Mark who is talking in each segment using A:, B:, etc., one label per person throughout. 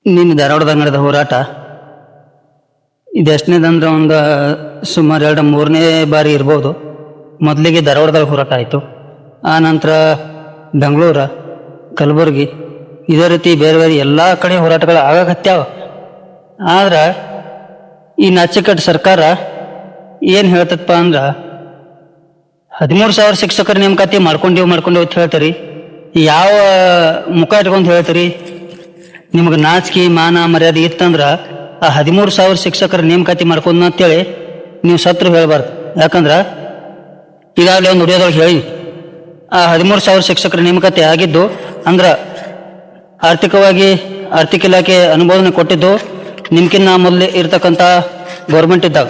A: ನಿನ್ನೆ ಧಾರವಾಡದಾಗ ನಡೆದ ಹೋರಾಟ ಇದೆಷ್ಟನೇದಂದ್ರೆ ಒಂದು ಸುಮಾರು 2-3ನೇ ಬಾರಿ ಇರ್ಬೋದು. ಮೊದಲಿಗೆ ಧಾರವಾಡದಾಗ ಹೋರಾಟ ಆಯಿತು, ಆ ನಂತರ ಬೆಂಗಳೂರು, ಕಲಬುರಗಿ, ಇದೇ ರೀತಿ ಬೇರೆ ಬೇರೆ ಎಲ್ಲ ಕಡೆ ಹೋರಾಟಗಳು ಆಗಕತ್ಯಾವ. ಆದ್ರೆ ಈ ನಾಚಿಕಟ್ಟು ಸರ್ಕಾರ ಏನು ಹೇಳ್ತಪ್ಪ ಅಂದ್ರೆ 13,000 ಶಿಕ್ಷಕರ ನೇಮಕಾತಿ ಮಾಡ್ಕೊಂಡೇವು ಅಂತ ಹೇಳ್ತೀರಿ. ಯಾವ ಮುಖ ಇಟ್ಕೊಂಡು ಹೇಳ್ತೀರಿ? ನಿಮ್ಗೆ ನಾಚಿಕೆ ಮಾನ ಮರ್ಯಾದೆ ಇತ್ತಂದ್ರೆ ಆ 13,000 ಶಿಕ್ಷಕರ ನೇಮಕಾತಿ ಮಾಡ್ಕೊಂಡ್ ಅಂತೇಳಿ ನೀವು ಸತ್ರು ಹೇಳ್ಬಾರ್ದು. ಯಾಕಂದ್ರೆ ಈಗಾಗಲೇ ಒಂದು ವಿಡಿಯೋದೊಳಗೆ ಹೇಳಿ, ಆ 13,000 ಶಿಕ್ಷಕರ ನೇಮಕಾತಿ ಆಗಿದ್ದು ಅಂದ್ರೆ ಆರ್ಥಿಕ ಇಲಾಖೆ ಅನುಮೋದನೆ ಕೊಟ್ಟಿದ್ದು ನಿಮ್ಕಿನ್ನ ಮೊದಲೇ ಇರ್ತಕ್ಕಂಥ ಗೌರ್ಮೆಂಟ್ ಇದ್ದಾಗ.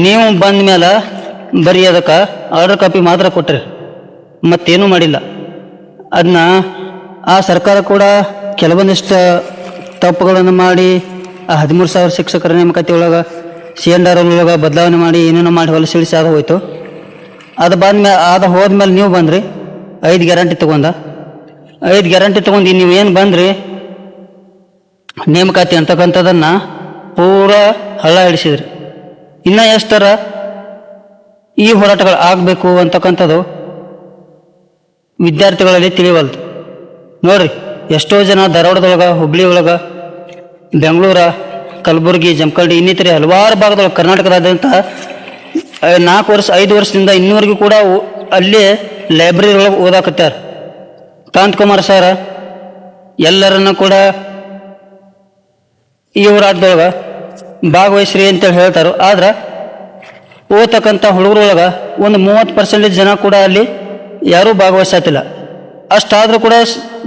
A: ನೀವು ಬಂದ ಮೇಲೆ ಬರೀ ಅದಕ್ಕೆ ಆರ್ಡರ್ ಕಾಪಿ ಮಾತ್ರ ಕೊಟ್ರಿ, ಮತ್ತೇನೂ ಮಾಡಿಲ್ಲ. ಅದನ್ನ ಆ ಸರ್ಕಾರ ಕೂಡ ಕೆಲವೊಂದಿಷ್ಟು ತಪ್ಪುಗಳನ್ನು ಮಾಡಿ ಆ 13,000 ಶಿಕ್ಷಕರ ನೇಮಕಾತಿ ಒಳಗೆ CNR ಒಳಗೆ ಬದಲಾವಣೆ ಮಾಡಿ ಏನೇನೋ ಮಾಡಿ ಹೊಲಸಿಳಿಸಿ ಅದು ಹೋಯ್ತು. ಅದು ಹೋದ್ಮೇಲೆ ನೀವು ಬಂದ್ರಿ 5 ಗ್ಯಾರಂಟಿ ತೊಗೊಂಡು ನೀವೇನು ಬಂದ್ರಿ ನೇಮಕಾತಿ ಅಂತಕ್ಕಂಥದ್ದನ್ನು ಪೂರ ಹಳ್ಳ ಹಿಡಿಸಿದ್ರಿ. ಇನ್ನೂ ಎಷ್ಟರ ಈ ಹೋರಾಟಗಳು ಆಗಬೇಕು ಅಂತಕ್ಕಂಥದ್ದು ವಿದ್ಯಾರ್ಥಿಗಳಲ್ಲಿ ತಿಳಿವಲ್ತು. ನೋಡ್ರಿ, ಎಷ್ಟೋ ಜನ ಧಾರವಾಡದೊಳಗೆ, ಹುಬ್ಳಿ ಒಳಗೆ, ಬೆಂಗಳೂರು, ಕಲಬುರಗಿ, ಜಮಖಂಡಿ ಇನ್ನಿತರೆ ಹಲವಾರು ಭಾಗದೊಳಗೆ ಕರ್ನಾಟಕದಾದ್ಯಂತ 5 ವರ್ಷದಿಂದ ಇನ್ನೂವರೆಗೂ ಕೂಡ ಅಲ್ಲೇ ಲೈಬ್ರರಿ ಒಳಗೆ ಓದಾಕತ್ಯಾರ. ಕಾಂತಕುಮಾರ್ ಸರ್ ಎಲ್ಲರನ್ನ ಕೂಡ ಈ ಹೋರಾಟದೊಳಗೆ ಭಾಗವಹಿಸ್ರಿ ಅಂತೇಳಿ ಹೇಳ್ತಾರೋ. ಆದ್ರೆ ಓದ್ತಕ್ಕಂಥ ಹುಡುಗರೊಳಗೆ ಒಂದು 30% ಜನ ಕೂಡ ಅಲ್ಲಿ ಯಾರೂ ಭಾಗವಹಿಸತ್ತಿಲ್ಲ. ಅಷ್ಟಾದರೂ ಕೂಡ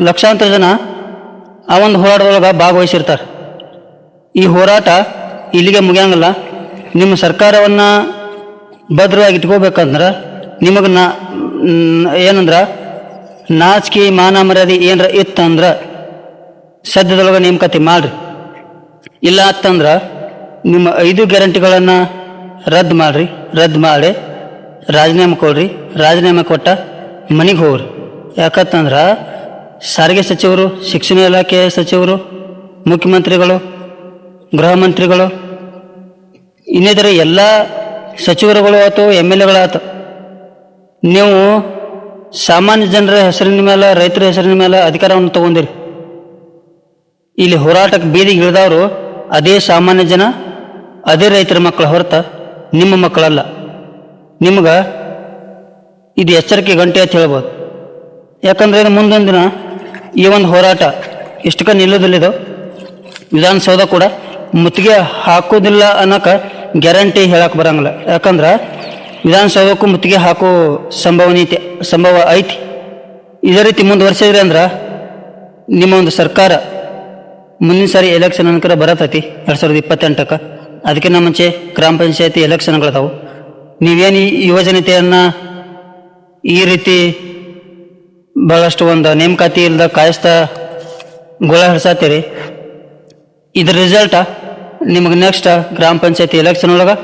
A: ಲಕ್ಷಾಂತರ ಜನ ಆ ಒಂದು ಹೋರಾಟದೊಳಗೆ ಭಾಗವಹಿಸಿರ್ತಾರೆ. ಈ ಹೋರಾಟ ಇಲ್ಲಿಗೆ ಮುಗಿಯಂಗಿಲ್ಲ. ನಿಮ್ಮ ಸರ್ಕಾರವನ್ನು ಭದ್ರವಾಗಿ ಇಟ್ಕೋಬೇಕಂದ್ರೆ ನಿಮಗೆ ಏನಂದ್ರೆ ನಾಚಿಕೆ ಮಾನ ಮರ್ಯಾದೆ ಏನರ ಇತ್ತಂದ್ರೆ ಸದ್ಯದೊಳಗೆ ನೇಮಕಾತಿ ಮಾಡಿರಿ. ಇಲ್ಲ ಅಂತಂದ್ರೆ ನಿಮ್ಮ 5 ಗ್ಯಾರಂಟಿಗಳನ್ನು ರದ್ದು ಮಾಡಿ ರಾಜೀನಾಮೆ ಕೊಡ್ರಿ. ರಾಜೀನಾಮೆ ಕೊಟ್ಟ ಮನೆಗೆ ಹೋಗ್ರಿ. ಯಾಕಂತಂದ್ರೆ ಸಾರಿಗೆ ಸಚಿವರು, ಶಿಕ್ಷಣ ಇಲಾಖೆ ಸಚಿವರು, ಮುಖ್ಯಮಂತ್ರಿಗಳು, ಗೃಹ ಮಂತ್ರಿಗಳು, ಇನ್ನಿತರ ಎಲ್ಲ ಸಚಿವರುಗಳು ಆಯ್ತು, MLAಗಳಾಯ್ತು, ನೀವು ಸಾಮಾನ್ಯ ಜನರ ಹೆಸರಿನ ಮೇಲೆ, ರೈತರ ಹೆಸರಿನ ಮೇಲೆ ಅಧಿಕಾರವನ್ನು ತಗೊಂಡಿರಿ. ಇಲ್ಲಿ ಹೋರಾಟಕ್ಕೆ ಬೀದಿಗೆ ಇಳಿದವರು ಅದೇ ಸಾಮಾನ್ಯ ಜನ, ಅದೇ ರೈತರ ಮಕ್ಕಳ ಹೊರತ ನಿಮ್ಮ ಮಕ್ಕಳಲ್ಲ. ನಿಮ್ಗೆ ಇದು ಎಚ್ಚರಿಕೆ ಗಂಟೆ ಅಂತ ಹೇಳ್ಬೋದು. ಯಾಕಂದ್ರೆ ಇದು ಮುಂದೊಂದು ದಿನ ಈ ಒಂದು ಹೋರಾಟ ಇಷ್ಟಕ್ಕೆ ನಿಲ್ಲೋದಿಲ್ಲಿದು. ವಿಧಾನಸೌಧ ಕೂಡ ಮುತ್ತಿಗೆ ಹಾಕೋದಿಲ್ಲ ಅನ್ನೋಕೆ ಗ್ಯಾರಂಟಿ ಹೇಳಕ್ಕೆ ಬರಂಗಿಲ್ಲ. ಯಾಕಂದ್ರೆ ವಿಧಾನಸೌಧಕ್ಕೂ ಮುತ್ತಿಗೆ ಹಾಕೋ ಸಂಭವ ಐತಿ. ಇದೇ ರೀತಿ ಮುಂದುವರಿಸಿದ್ರಿ ಅಂದ್ರೆ ನಿಮ್ಮ ಒಂದು ಸರ್ಕಾರ ಮುಂದಿನ ಸಾರಿ ಎಲೆಕ್ಷನ್ ಅನ್ಕರ ಬರತೈತಿ 2028ಕ್ಕೆ. ಅದಕ್ಕಿಂತ ಮುಂಚೆ ಗ್ರಾಮ ಪಂಚಾಯತಿ ಎಲೆಕ್ಷನ್ಗಳದಾವು. ನೀವೇನು ಈ ಯುವಜನತೆಯನ್ನು ಈ ರೀತಿ ಭಾಳಷ್ಟು ಒಂದು ನೇಮಕಾತಿ ಇಲ್ಲದ ಕಾಯಿಸ್ತಾ ಗೋಳ ಹಿಡ್ಸಾತೀರಿ. ಇದ್ರ ರಿಸಲ್ಟ ನಿಮಗೆ ನೆಕ್ಸ್ಟ್ ಗ್ರಾಮ ಪಂಚಾಯತಿ ಎಲೆಕ್ಷನ್ ಒಳಗೆ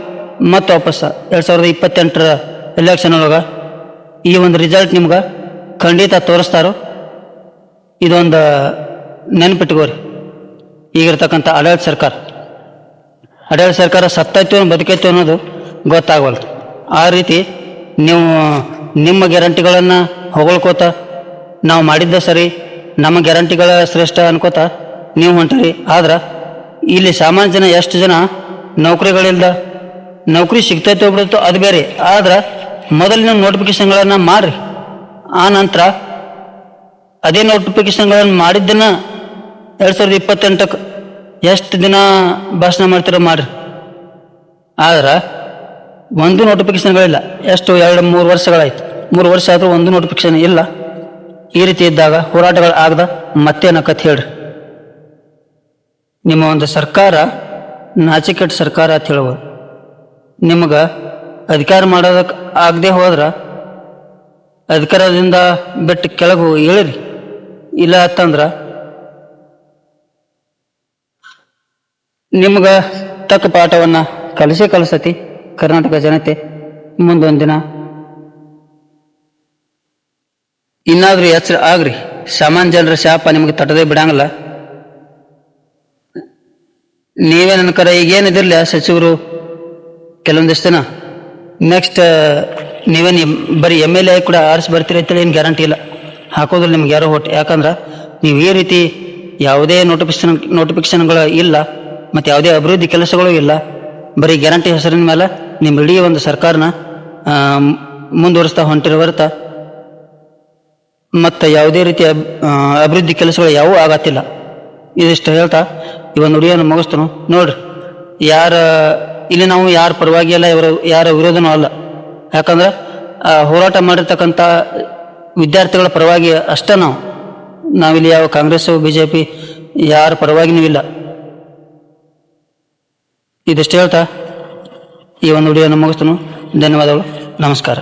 A: ಮತ್ತು ವಾಪಸ್ 2028ರ ಎಲೆಕ್ಷನ್ ಒಳಗೆ ಈ ಒಂದು ರಿಸಲ್ಟ್ ನಿಮ್ಗೆ ಖಂಡಿತ ತೋರಿಸ್ತಾರೋ. ಇದೊಂದು ನೆನಪಿಟ್ಕೋರಿ. ಈಗಿರ್ತಕ್ಕಂಥ ಆಡಳಿತ ಸರ್ಕಾರ ಸತ್ತೈತು ಬದುಕೈತು ಅನ್ನೋದು ಗೊತ್ತಾಗವಲ್ದು. ಆ ರೀತಿ ನೀವು ನಿಮ್ಮ ಗ್ಯಾರಂಟಿಗಳನ್ನು ಹೊಗಳ್ಕೋತ ನಾವು ಮಾಡಿದ್ದ ಸರಿ, ನಮ್ಮ ಗ್ಯಾರಂಟಿಗಳ ಶ್ರೇಷ್ಠ ಅನ್ಕೋತ ನೀವು ಹೊಂಟಿರಿ. ಆದ್ರೆ ಇಲ್ಲಿ ಸಾಮಾನ್ಯ ಜನ ಎಷ್ಟು ಜನ ನೌಕರಿಗಳಿಲ್ದ, ನೌಕರಿ ಸಿಗ್ತೈತೆ ಬಿಡುತ್ತೋ ಅದು ಬೇರೆ. ಆದ್ರೆ ಮೊದಲಿನ ನೋಟಿಫಿಕೇಶನ್ಗಳನ್ನು ಮಾಡಿರಿ. ಆ ನಂತರ ಅದೇ ನೋಟಿಫಿಕೇಶನ್ಗಳನ್ನು ಮಾಡಿದ್ದನ್ನು 2028ಕ್ಕೆ ಎಷ್ಟು ದಿನ ಭಾಷಣ ಮಾಡ್ತಿರೋ ಮಾಡಿರಿ. ಆದ್ರೆ ಒಂದು ನೋಟಿಫಿಕೇಶನ್ಗಳಿಲ್ಲ. ಎಷ್ಟು 2-3 ವರ್ಷಗಳಾಯ್ತು. 3 ವರ್ಷ ಆದರೂ ಒಂದು ನೋಟಿಫಿಕೇಶನ್ ಇಲ್ಲ. ಈ ರೀತಿ ಇದ್ದಾಗ ಹೋರಾಟಗಳು ಆಗದ ಮತ್ತೇನಕತ್ ಹೇಳ್ರಿ. ನಿಮ್ಮ ಒಂದು ಸರ್ಕಾರ ನಾಚಿಕೆಟ್ಟ ಸರ್ಕಾರ ಅಂತ ಹೇಳ್ಬೋದು. ನಿಮಗೆ ಅಧಿಕಾರ ಮಾಡೋದಕ್ಕೆ ಆಗದೆ ಹೋದ್ರೆ ಅಧಿಕಾರದಿಂದ ಬಿಟ್ಟು ಕೆಳಗೆ ಇಳಿರಿ. ಇಲ್ಲ ಅಂತಂದ್ರೆ ನಿಮ್ಗೆ ತಕ್ಕ ಪಾಠವನ್ನು ಕಲಿಸತಿ ಕರ್ನಾಟಕ ಜನತೆ. ಮುಂದೊಂದು ದಿನ ಇನ್ನಾದರೂ ಎಚ್ಚರ ಆಗ್ರಿ. ಸಾಮಾನ್ಯ ಜನರ ಶಾಪ ನಿಮಗೆ ತಟ್ಟದೇ ಬಿಡಂಗಿಲ್ಲ. ನೀವೇ ನನ್ನ ಕರೆ ಈಗೇನಿದಿರಲಿ ಸಚಿವರು ಕೆಲವೊಂದಿಷ್ಟು ದಿನ ನೆಕ್ಸ್ಟ್ ನೀವೇನು ಬರೀ ಎಮ್ ಎಲ್ ಎ ಕೂಡ ಆರಿಸಿ ಬರ್ತೀರಿ ಅಂತೇಳಿ ಏನು ಗ್ಯಾರಂಟಿ ಇಲ್ಲ. ಹಾಕೋದಿಲ್ಲ ನಿಮ್ಗೆ ಯಾರೋ ಓಟ್. ಯಾಕಂದ್ರೆ ನೀವು ಈ ರೀತಿ ಯಾವುದೇ ನೋಟಿಫಿಕೇಶನ್ಗಳು ಇಲ್ಲ ಮತ್ತು ಯಾವುದೇ ಅಭಿವೃದ್ಧಿ ಕೆಲಸಗಳು ಇಲ್ಲ. ಬರೀ ಗ್ಯಾರಂಟಿ ಹೆಸರಿನ ಮೇಲೆ ನಿಮ್ಮ ಇಡೀ ಒಂದು ಸರ್ಕಾರನ ಮುಂದುವರಿಸ್ತಾ ಹೊಂಟಿರೋ ಹೊರತ ಮತ್ತು ಯಾವುದೇ ರೀತಿಯ ಅಭಿವೃದ್ಧಿ ಕೆಲಸಗಳು ಯಾವುವೂ ಆಗತ್ತಿಲ್ಲ. ಇದಿಷ್ಟು ಹೇಳ್ತಾ ಈ ಒಂದು ವಿಡಿಯೋನ ಮುಗಿಸ್ತಾನು. ನೋಡ್ರಿ, ಇಲ್ಲಿ ನಾವು ಯಾರ ಪರವಾಗಿ ಅಲ್ಲ, ಯಾರ ವಿರೋಧನೂ ಅಲ್ಲ. ಯಾಕಂದ್ರೆ ಹೋರಾಟ ಮಾಡಿರ್ತಕ್ಕಂಥ ವಿದ್ಯಾರ್ಥಿಗಳ ಪರವಾಗಿ ಅಷ್ಟೇ ನಾವಿಲ್ಲಿ ಯಾವ ಕಾಂಗ್ರೆಸ್ಸು BJP ಯಾರ ಪರವಾಗಿನೂ ಇಲ್ಲ. ಇದಿಷ್ಟು ಹೇಳ್ತಾ ಈ ಒಂದು ವಿಡಿಯೋನ ಮುಗಿಸ್ತಾನು. ಧನ್ಯವಾದಗಳು. ನಮಸ್ಕಾರ.